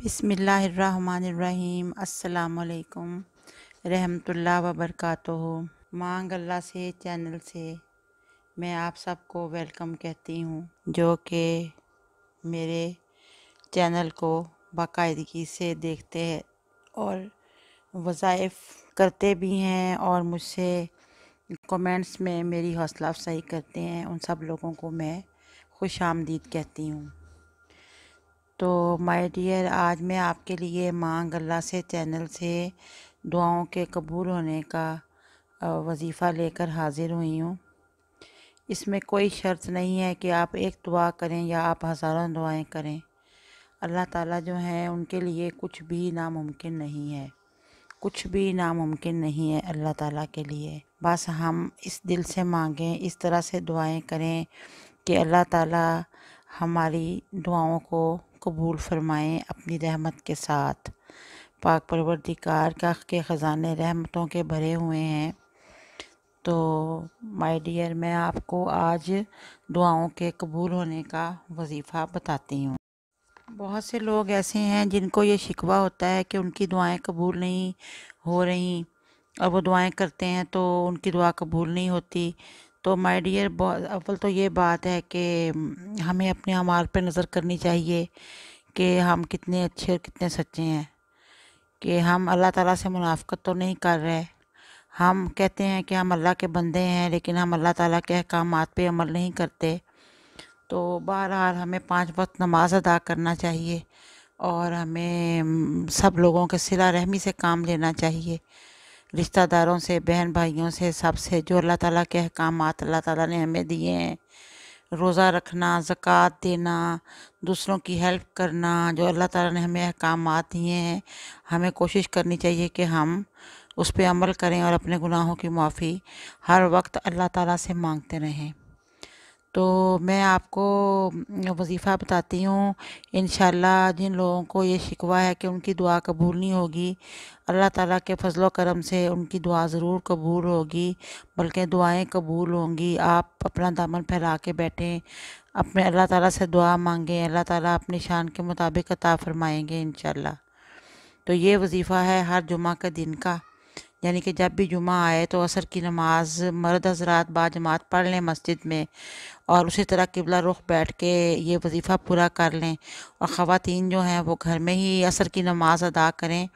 بسم اللہ الرحمن الرحیم۔ السلام علیکم رحمۃ اللہ وبرکاتہ۔ مانگ اللہ سے چینل سے میں آپ سب کو ویلکم کہتی ہوں، جو کہ میرے چینل کو باقاعدگی سے دیکھتے ہیں اور وظائف کرتے بھی ہیں اور مجھ سے کومنٹس میں میری حوصلہ افزائی کرتے ہیں۔ ان سب لوگوں کو میں خوش آمدید کہتی ہوں۔ تو مائی ڈیئر، آج میں آپ کے لیے مانگ اللہ سے چینل سے دعاؤں کے قبول ہونے کا وظیفہ لے کر حاضر ہوئی ہوں۔ اس میں کوئی شرط نہیں ہے کہ آپ ایک دعا کریں یا آپ ہزاروں دعائیں کریں۔ اللہ تعالیٰ جو ہیں ان کے لیے کچھ بھی ناممکن نہیں ہے، کچھ بھی ناممکن نہیں ہے اللہ تعالیٰ کے لیے۔ بس ہم اس دل سے مانگیں، اس طرح سے دعائیں کریں کہ اللہ تعالیٰ ہماری دعاؤں کو قبول فرمائیں اپنی رحمت کے ساتھ۔ پاک پروردگار کا کے خزانے رحمتوں کے بھرے ہوئے ہیں۔ تو مائی ڈیئر، میں آپ کو آج دعاؤں کے قبول ہونے کا وظیفہ بتاتی ہوں۔ بہت سے لوگ ایسے ہیں جن کو یہ شکوہ ہوتا ہے کہ ان کی دعائیں قبول نہیں ہو رہی، اور وہ دعائیں کرتے ہیں تو ان کی دعا قبول نہیں ہوتی۔ تو مائی ڈیئر، اول تو یہ بات ہے کہ ہمیں اپنے اعمال پہ نظر کرنی چاہیے کہ ہم کتنے اچھے اور کتنے سچے ہیں، کہ ہم اللہ تعالیٰ سے منافقت تو نہیں کر رہے۔ ہم کہتے ہیں کہ ہم اللہ کے بندے ہیں، لیکن ہم اللہ تعالیٰ کے احکامات پہ عمل نہیں کرتے۔ تو بہرحال ہمیں 5 وقت نماز ادا کرنا چاہیے، اور ہمیں سب لوگوں کے صلہ رحمی سے کام لینا چاہیے، رشتہ داروں سے، بہن بھائیوں سے، سب سے، جو اللہ تعالیٰ کے احکامات اللہ تعالیٰ نے ہمیں دیے ہیں۔ روزہ رکھنا، زکوٰۃ دینا، دوسروں کی ہیلپ کرنا، جو اللہ تعالیٰ نے ہمیں احکامات دیے ہیں، ہمیں کوشش کرنی چاہیے کہ ہم اس پہ عمل کریں اور اپنے گناہوں کی معافی ہر وقت اللہ تعالیٰ سے مانگتے رہیں۔ تو میں آپ کو وظیفہ بتاتی ہوں۔ انشاءاللہ جن لوگوں کو یہ شکوہ ہے کہ ان کی دعا قبول نہیں ہوگی، اللہ تعالیٰ کے فضل و کرم سے ان کی دعا ضرور قبول ہوگی، بلکہ دعائیں قبول ہوں گی۔ آپ اپنا دامن پھیلا کے بیٹھیں، اپنے اللہ تعالیٰ سے دعا مانگیں، اللہ تعالیٰ اپنی شان کے مطابق عطا فرمائیں گے انشاءاللہ۔ تو یہ وظیفہ ہے ہر جمعہ کے دن کا، یعنی کہ جب بھی جمعہ آئے تو عصر کی نماز مرد حضرات باجماعت پڑھ لیں مسجد میں، اور اسی طرح قبلہ رخ بیٹھ کے یہ وظیفہ پورا کر لیں۔ اور خواتین جو ہیں وہ گھر میں ہی عصر کی نماز ادا کریں،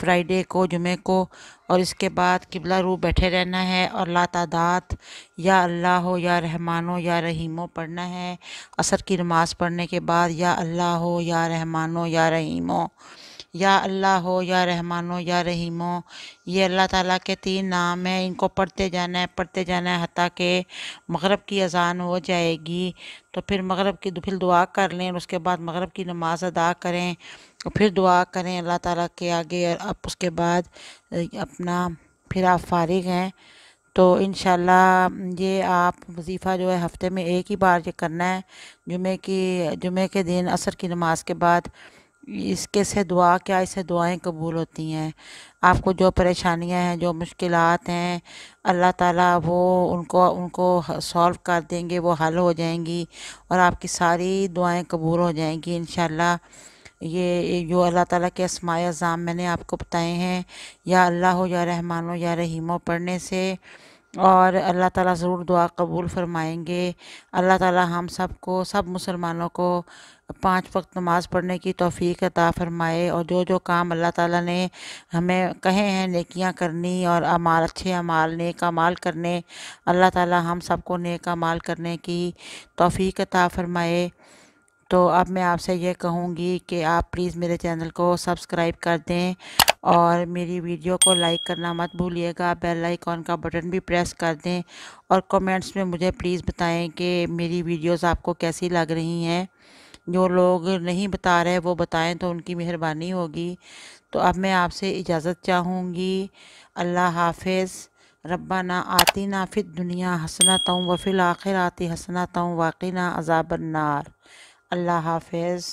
فرائیڈے کو، جمعے کو، اور اس کے بعد قبلہ رو بیٹھے رہنا ہے اور لا تعداد یا اللہ ہو یا رحمان ہو یا رحیم ہو پڑھنا ہے۔ عصر کی نماز پڑھنے کے بعد یا اللہ ہو یا رحمان ہو یا رحیم ہو، یا اللہ ہو یا رحمان ہو یا رحیم ہو، یہ اللہ تعالیٰ کے 3 نام ہیں، ان کو پڑھتے جانا ہے حتیٰ کہ مغرب کی اذان ہو جائے گی۔ تو پھر مغرب کی پھر دعا کر لیں، اور اس کے بعد مغرب کی نماز ادا کریں، اور پھر دعا کریں اللہ تعالیٰ کے آگے، اور اب اس کے بعد اپنا پھر آپ فارغ ہیں۔ تو انشاءاللہ یہ آپ وظیفہ جو ہے ہفتے میں ایک ہی بار یہ کرنا ہے، جمعے کے دن عصر کی نماز کے بعد۔ اس کے سے دعا کیا، اس سے دعائیں قبول ہوتی ہیں۔ آپ کو جو پریشانیاں ہیں، جو مشکلات ہیں، اللہ تعالیٰ وہ ان کو سولو کر دیں گے، وہ حل ہو جائیں گی، اور آپ کی ساری دعائیں قبول ہو جائیں گی انشاءاللہ۔ یہ جو اللہ تعالیٰ کے اسماء اعظام میں نے آپ کو بتائے ہیں، یا اللہ ہو یا رحمان ہو یا رحیم ہو پڑھنے سے، اور اللہ تعالیٰ ضرور دعا قبول فرمائیں گے۔ اللہ تعالیٰ ہم سب کو، سب مسلمانوں کو 5 وقت نماز پڑھنے کی توفیق عطا فرمائے، اور جو جو کام اللہ تعالیٰ نے ہمیں کہے ہیں نیکیاں کرنی اور اعمال، اچھے اعمال، نیک اعمال کرنے، اللہ تعالیٰ ہم سب کو نیک اعمال کرنے کی توفیق عطا فرمائے۔ تو اب میں آپ سے یہ کہوں گی کہ آپ پلیز میرے چینل کو سبسکرائب کر دیں، اور میری ویڈیو کو لائک کرنا مت بھولیے گا، بیل آئیکن کا بٹن بھی پریس کر دیں، اور کومنٹس میں مجھے پلیز بتائیں کہ میری ویڈیوز آپ کو کیسی لگ رہی ہیں۔ جو لوگ نہیں بتا رہے وہ بتائیں تو ان کی مہربانی ہوگی۔ تو اب میں آپ سے اجازت چاہوں گی۔ اللہ حافظ۔ ربنا آتنا فی الدنیا حسنۃ وفی الآخرۃ حسنۃ وقنا عذاب النار۔ اللہ حافظ۔